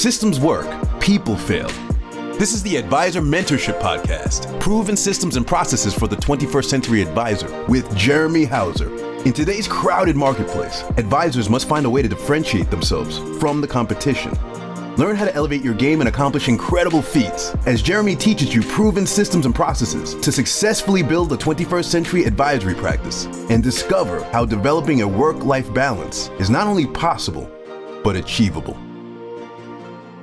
systems work, people fail. This is the Advisor Mentorship Podcast, proven systems and processes for the 21st century advisor with Jeremy Jhouser. In today's crowded marketplace, advisors must find a way to differentiate themselves from the competition. Learn how to elevate your game and accomplish incredible feats as Jeremy teaches you proven systems and processes to successfully build a 21st century advisory practice and discover how developing a work-life balance is not only possible, but achievable.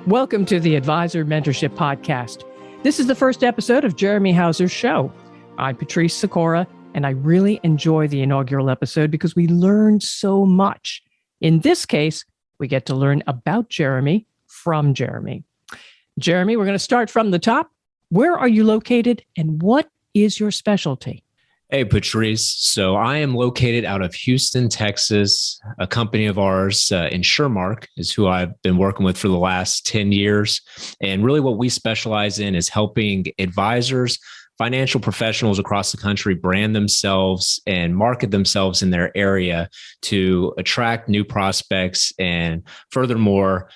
Welcome to the Advisor Mentorship Podcast. This is the first episode of Jeremy Jhouser's show. I'm Patrice Sikora, and I really enjoy the inaugural episode because we learned so much. In this case, we get to learn about Jeremy from Jeremy. Jeremy, we're going to start from the top. Where are you located and what is your specialty? Hey, Patrice. So I am located out of Houston, Texas. A company of ours, InsurMark, is who I've been working with for the last 10 years. And really what we specialize in is helping advisors, financial professionals across the country brand themselves and market themselves in their area to attract new prospects and furthermore,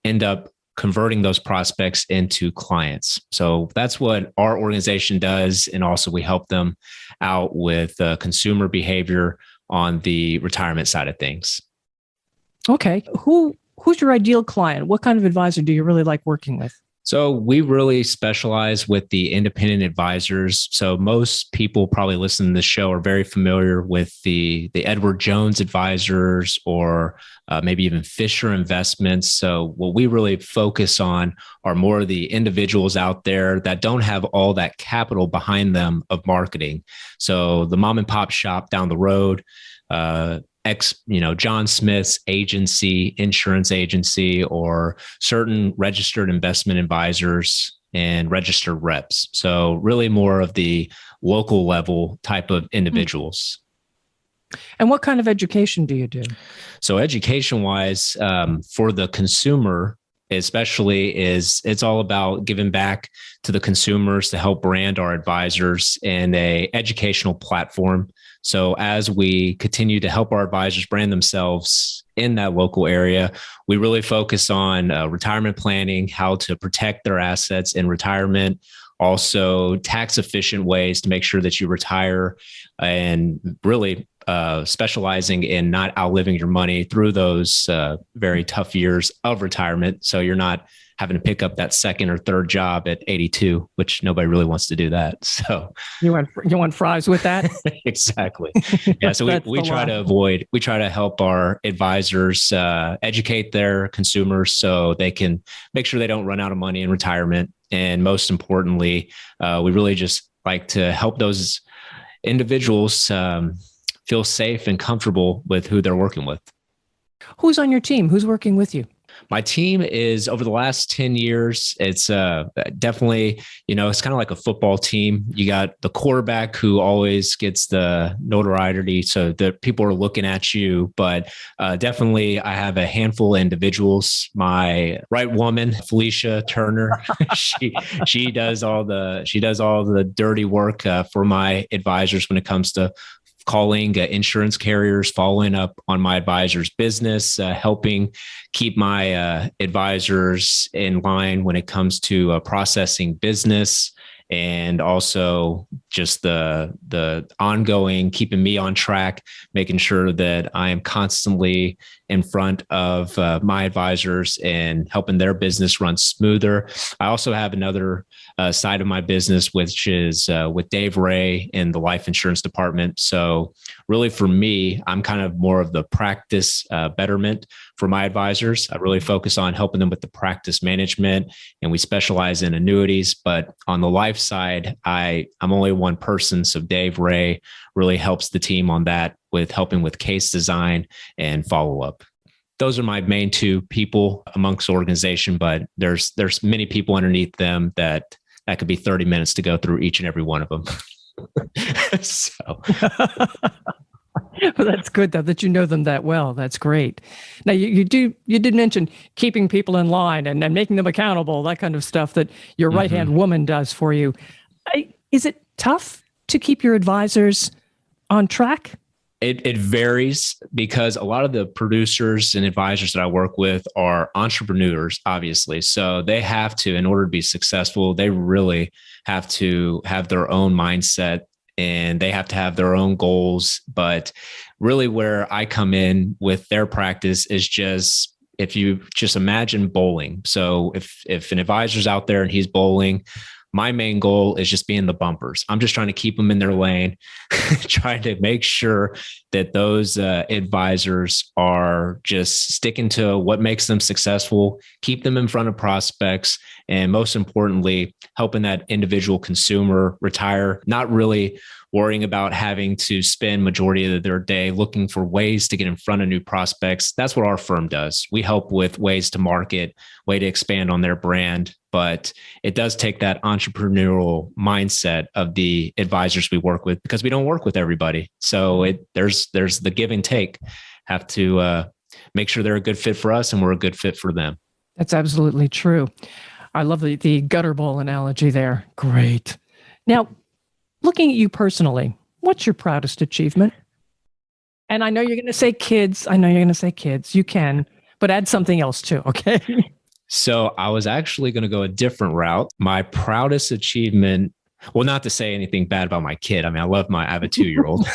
end up converting those prospects into clients. So that's what our organization does. And also we help them out with consumer behavior on the retirement side of things. Okay. Who's your ideal client? What kind of advisor do you really like working with? So we really specialize with the independent advisors. So most people probably listening to this show are very familiar with the Edward Jones advisors or maybe even Fisher Investments. So what we really focus on are more of the individuals out there that don't have all that capital behind them of marketing. So the mom and pop shop down the road, John Smith's agency, insurance agency, or certain registered investment advisors and registered reps. So really more of the local level type of individuals. And what kind of education do you do? So education-wise, for the consumer, especially it's all about giving back to the consumers to help brand our advisors in a educational platform. So as we continue to help our advisors brand themselves in that local area, we really focus on retirement planning, how to protect their assets in retirement, also tax efficient ways to make sure that you retire and really specializing in not outliving your money through those very tough years of retirement. So you're not having to pick up that second or third job at 82, which nobody really wants to do that. So you want fries with that? Exactly. Yeah. So we try to help our advisors educate their consumers so they can make sure they don't run out of money in retirement. And most importantly, we really just like to help those individuals feel safe and comfortable with who they're working with. Who's on your team? Who's working with you? My team is over the last 10 years. It's definitely, it's kind of like a football team. You got the quarterback who always gets the notoriety. So the people are looking at you, but definitely I have a handful of individuals. My right woman, Felicia Turner, she does all the dirty work for my advisors when it comes to calling insurance carriers, following up on my advisor's business, helping keep my advisors in line when it comes to processing business, and also just the ongoing keeping me on track, making sure that I am constantly in front of my advisors and helping their business run smoother. I also have another side of my business, which is with Dave Ray in the life insurance department. So really for me, I'm kind of more of the practice betterment for my advisors. I really focus on helping them with the practice management, and we specialize in annuities. But on the life side, I'm only one person. So Dave Ray really helps the team on that with helping with case design and follow-up. Those are my main two people amongst the organization, but there's many people underneath them that could be 30 minutes to go through each and every one of them. So. Well, that's good though, that you know them that well. That's great. Now you did mention keeping people in line and making them accountable, that kind of stuff that your right-hand woman does for you. Is it tough to keep your advisors on track? It varies because a lot of the producers and advisors that I work with are entrepreneurs, obviously. So they have to, in order to be successful, they really have to have their own mindset and they have to have their own goals. But really where I come in with their practice is just, if you just imagine bowling. So if an advisor's out there and he's bowling, my main goal is just being the bumpers. I'm just trying to keep them in their lane, trying to make sure that those advisors are just sticking to what makes them successful, keep them in front of prospects, and most importantly, helping that individual consumer retire, not really worrying about having to spend majority of their day looking for ways to get in front of new prospects. That's what our firm does. We help with ways to market, way to expand on their brand, but it does take that entrepreneurial mindset of the advisors we work with because we don't work with everybody. So there's the give and take. Have to make sure they're a good fit for us and we're a good fit for them. That's absolutely true. I love the gutter ball analogy there. Great. Now, looking at you personally, what's your proudest achievement? And I know you're going to say kids. You can, but add something else too, okay? So I was actually going to go a different route. My proudest achievement, well, not to say anything bad about my kid. I mean, I have a 2-year-old,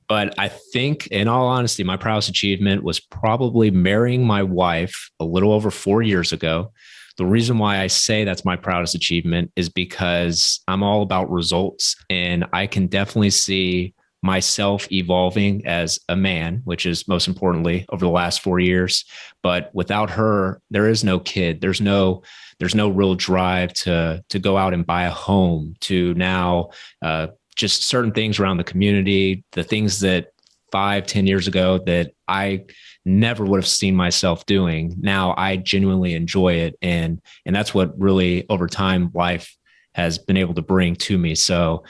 but I think in all honesty, my proudest achievement was probably marrying my wife a little over 4 years ago. The reason why I say that's my proudest achievement is because I'm all about results and I can definitely see myself evolving as a man, which is most importantly over the last 4 years. But without her, there is no kid. There's no real drive to go out and buy a home, to now just certain things around the community, the things that 5-10 years ago that I never would have seen myself doing. Now I genuinely enjoy it. And that's what really over time life has been able to bring to me. So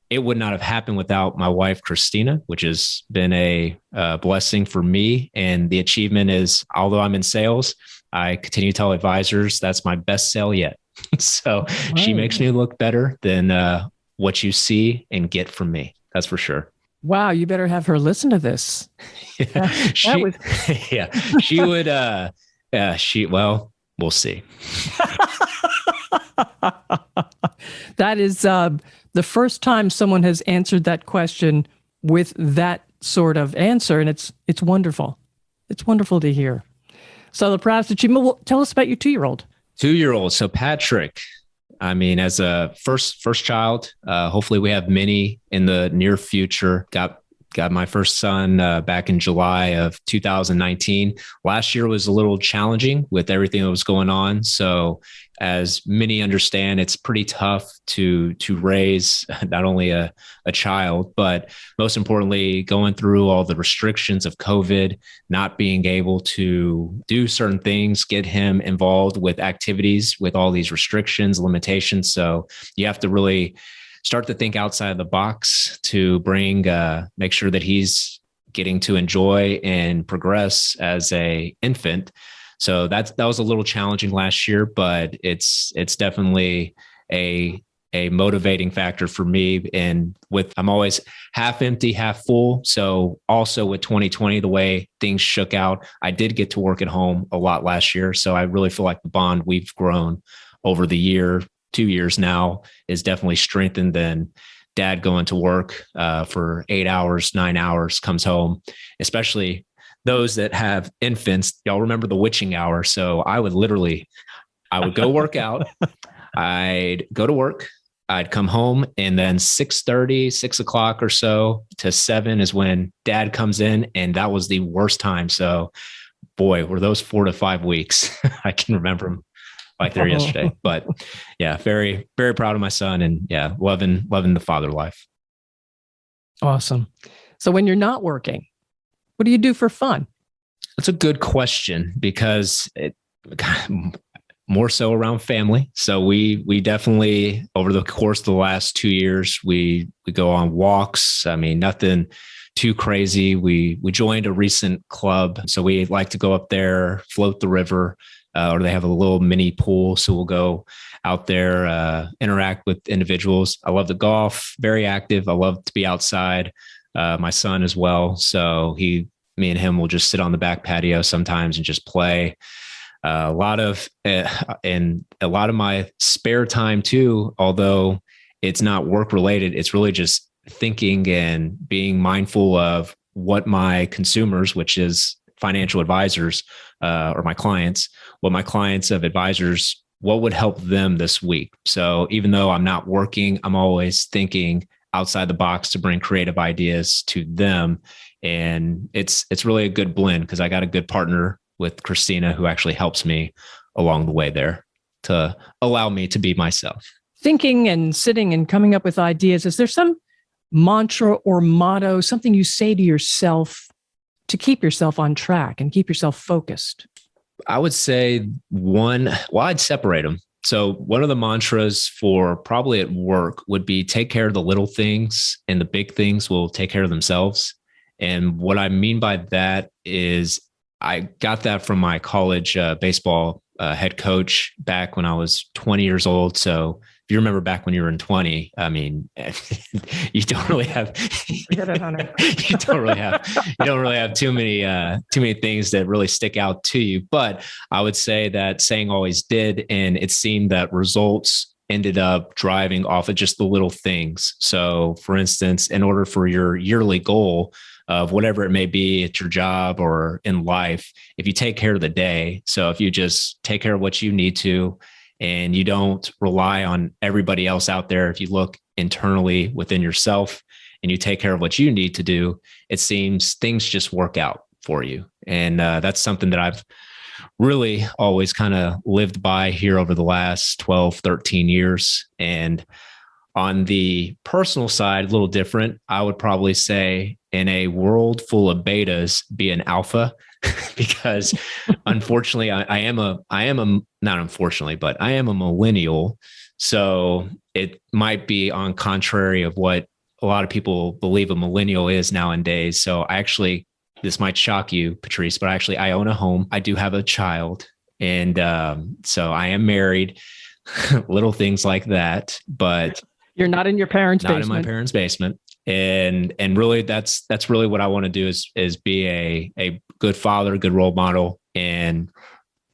it would not have happened without my wife, Christina, which has been a blessing for me. And the achievement is, although I'm in sales, I continue to tell advisors that's my best sale yet. So She makes me look better than what you see and get from me. That's for sure. Wow, you better have her listen to this. She would. We'll see. That is the first time someone has answered that question with that sort of answer, and it's wonderful. It's wonderful to hear. So the proudest achievement. Well, tell us about your 2-year-old. 2-year-old. So Patrick. I mean, as a first child, hopefully we have many in the near future. Got my first son back in July of 2019. Last year was a little challenging with everything that was going on. So as many understand, it's pretty tough to raise not only a child, but most importantly, going through all the restrictions of COVID, not being able to do certain things, get him involved with activities with all these restrictions, limitations. So you have to really start to think outside of the box to make sure that he's getting to enjoy and progress as a infant. So that was a little challenging last year, but it's definitely a motivating factor for me. And I'm always half empty, half full. So also with 2020, the way things shook out, I did get to work at home a lot last year. So I really feel like the bond we've grown over the year, 2 years now, is definitely strengthened than dad going to work for 8 hours, 9 hours, comes home, especially those that have infants. Y'all remember the witching hour. So I would go work out. I'd go to work. I'd come home, and then 6:30, 6 o'clock or so to 7 is when dad comes in. And that was the worst time. So boy, were those 4 to 5 weeks. I can remember them like they're yesterday, but yeah, very, very proud of my son, and yeah, loving the father life. Awesome. So when you're not working, what do you do for fun? That's a good question, because more so around family. So we definitely, over the course of the last 2 years, we go on walks. I mean, nothing too crazy. We joined a recent club. So we like to go up there, float the river, or they have a little mini pool. So we'll go out there, interact with individuals. I love the golf, very active. I love to be outside. my son as well. So me and him will just sit on the back patio sometimes and just play. A lot of my spare time too, although it's not work related, it's really just thinking and being mindful of what my consumers, which is financial advisors, or my clients, of advisors, what would help them this week. So even though I'm not working, I'm always thinking outside the box to bring creative ideas to them. And it's really a good blend because I got a good partner with Christina who actually helps me along the way there to allow me to be myself. Thinking and sitting and coming up with ideas. Is there some mantra or motto, something you say to yourself to keep yourself on track and keep yourself focused? I would say I'd separate them. So one of the mantras for probably at work would be take care of the little things and the big things will take care of themselves. And what I mean by that is I got that from my college baseball head coach back when I was 20 years old. So if you remember back when you were in 20, I mean, you don't really have, Forget it, Hunter. you don't really have too many things that really stick out to you. But I would say that saying always did, and it seemed that results ended up driving off of just the little things. So for instance, in order for your yearly goal of whatever it may be at your job or in life, if you take care of the day, so if you just take care of what you need to, and you don't rely on everybody else out there, if you look internally within yourself and you take care of what you need to do, it seems things just work out for you. And that's something that I've really always kind of lived by here over the last 12, 13 years. And on the personal side, a little different, I would probably say in a world full of betas, be an alpha. Because unfortunately, I am a millennial. So it might be on contrary of what a lot of people believe a millennial is nowadays. So this might shock you, Patrice, but I own a home. I do have a child. And so I am married, little things like that, but you're not in your parents' basement. Not in my parents' basement. And really that's really what I want to do is be a good father, a good role model, and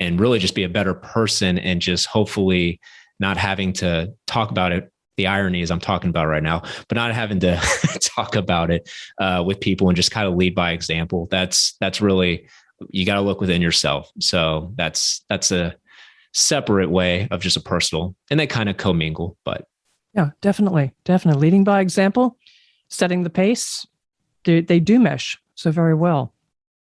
really just be a better person, and just hopefully not having to talk about it. The irony is I'm talking about it right now, but not having to talk about it with people and just kind of lead by example. That's really, you got to look within yourself. So that's a separate way of just a personal, and they kind of commingle, but. Yeah, definitely. Leading by example, setting the pace, they do mesh so very well.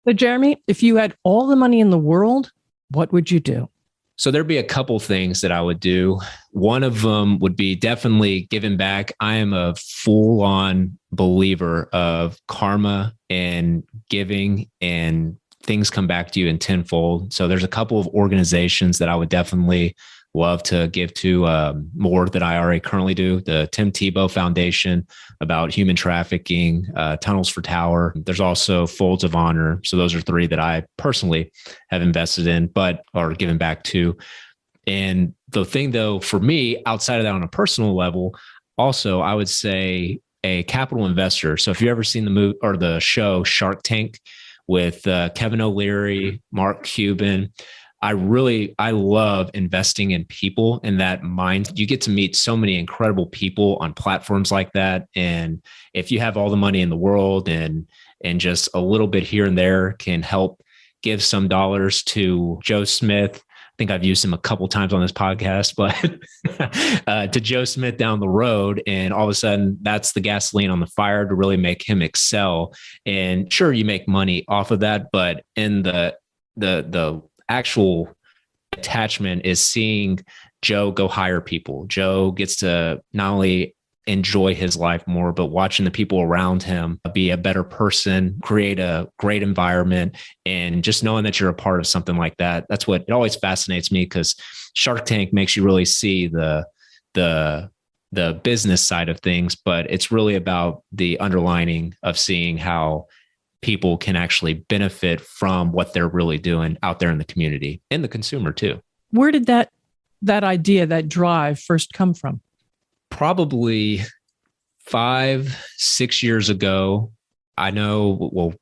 So Jeremy, if you had all the money in the world, what would you do? So there'd be a couple things that I would do. One of them would be definitely giving back. I am a full-on believer of karma and giving, and things come back to you in tenfold. So there's a couple of organizations that I would definitely love to give to more than I already currently do. The Tim Tebow Foundation about human trafficking, Tunnels for Tower. There's also Folds of Honor. So those are three that I personally have invested in, or given back to. And the thing though, for me, outside of that on a personal level, also, I would say a capital investor. So if you've ever seen the movie or the show Shark Tank with Kevin O'Leary, Mark Cuban, I love investing in people and that mind. You get to meet so many incredible people on platforms like that. And if you have all the money in the world and just a little bit here and there can help give some dollars to Joe Smith. I think I've used him a couple times on this podcast, but to Joe Smith down the road, and all of a sudden that's the gasoline on the fire to really make him excel. And sure, you make money off of that, but in the actual attachment is seeing Joe go hire people. Joe gets to not only enjoy his life more, but watching the people around him be a better person, create a great environment, and just knowing that you're a part of something like that. That's what it always fascinates me, because Shark Tank makes you really see the business side of things, but it's really about the underlining of seeing how people can actually benefit from what they're really doing out there in the community and the consumer too. Where did that idea, that drive first come from? Probably 5-6 years ago. I know, well,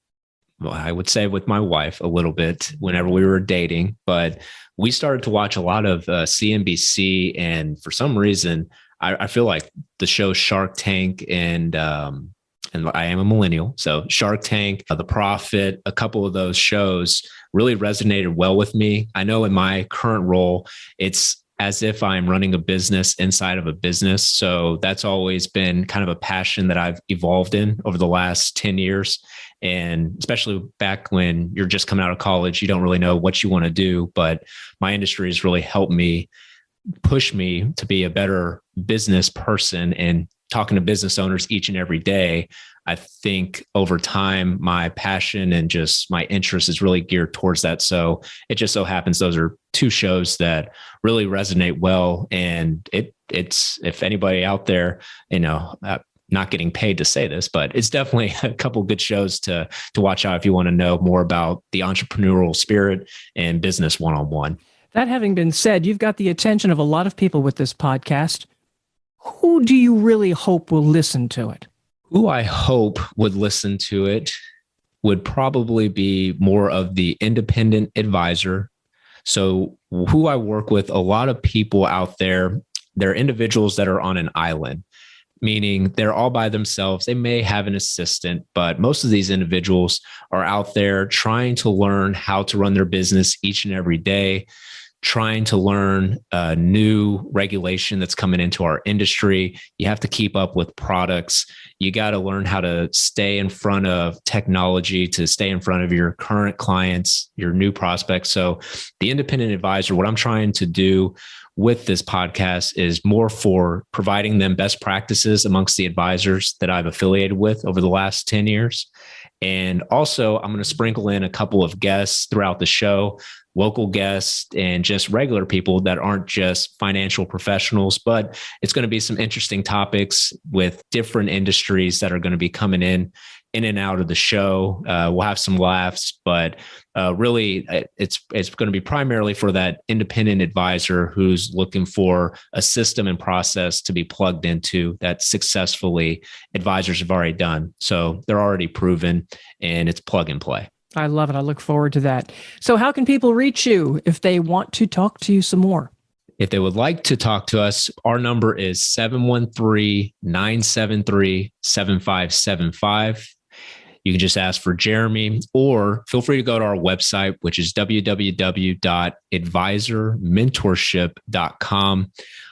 I would say with my wife a little bit whenever we were dating, but we started to watch a lot of CNBC, and for some reason, I feel like the show Shark Tank and I am a millennial, so Shark Tank, The Profit, a couple of those shows really resonated well with me. I know in my current role, it's as if I'm running a business inside of a business. So that's always been kind of a passion that I've evolved in over the last 10 years. And especially back when you're just coming out of college, you don't really know what you want to do. But my industry has really helped me, push me to be a better business person, and talking to business owners each and every day. I think over time, my passion and just my interest is really geared towards that. So it just so happens those are two shows that really resonate well. And it's if anybody out there, not getting paid to say this, but it's definitely a couple of good shows to watch out if you want to know more about the entrepreneurial spirit and business one-on-one. That having been said, you've got the attention of a lot of people with this podcast. Who do you really hope will listen to it? Who I hope would listen to it would probably be more of the independent advisor. So who I work with, a lot of people out there, they're individuals that are on an island, meaning they're all by themselves. They may have an assistant, but most of these individuals are out there trying to learn how to run their business each and every day, trying to learn a new regulation that's coming into our industry. You have to keep up with products. You got to learn how to stay in front of technology, to stay in front of your current clients, your new prospects. So the independent advisor, what I'm trying to do with this podcast is more for providing them best practices amongst the advisors that I've affiliated with over the last 10 years. And also, I'm going to sprinkle in a couple of guests throughout the show, local guests and just regular people that aren't just financial professionals, but it's going to be some interesting topics with different industries that are going to be coming in and out of the show. We'll have some laughs, but really it's going to be primarily for that independent advisor who's looking for a system and process to be plugged into that successfully advisors have already done. So they're already proven, and it's plug and play. I love it. I look forward to that. So how can people reach you if they want to talk to you some more? If they would like to talk to us, our number is 713-973-7575. You can just ask for Jeremy, or feel free to go to our website, which is www.advisormentorship.com.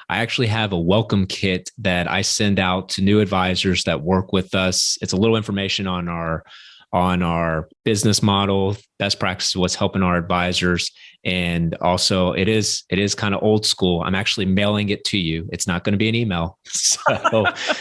I actually have a welcome kit that I send out to new advisors that work with us. It's a little information on our business model, best practices, what's helping our advisors. And also it is kind of old school. I'm actually mailing it to you. It's not going to be an email.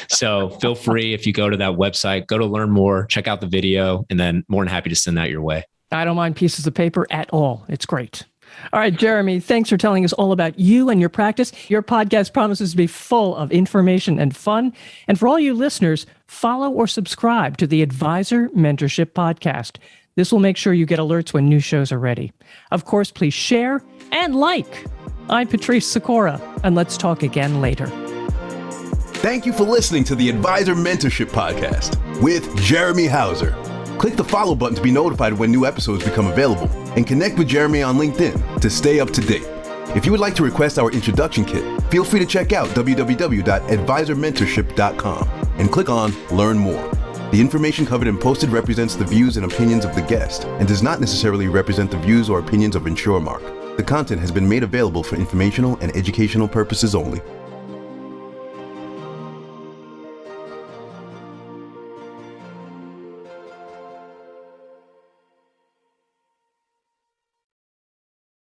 So feel free, if you go to that website, go to learn more, check out the video, and then more than happy to send that your way. I don't mind pieces of paper at all. It's great. All right, Jeremy, thanks for telling us all about you and your practice. Your podcast promises to be full of information and fun. And for all you listeners, follow or subscribe to the Advisor Mentorship Podcast. This will make sure you get alerts when new shows are ready. Of course, please share and like. I'm Patrice Sikora, and let's talk again later. Thank you for listening to the Advisor Mentorship Podcast with Jeremy Jhouser. Click the follow button to be notified when new episodes become available, and connect with Jeremy on LinkedIn to stay up to date. If you would like to request our introduction kit, feel free to check out www.advisormentorship.com and click on Learn More. The information covered and posted represents the views and opinions of the guest and does not necessarily represent the views or opinions of InsurMark. The content has been made available for informational and educational purposes only.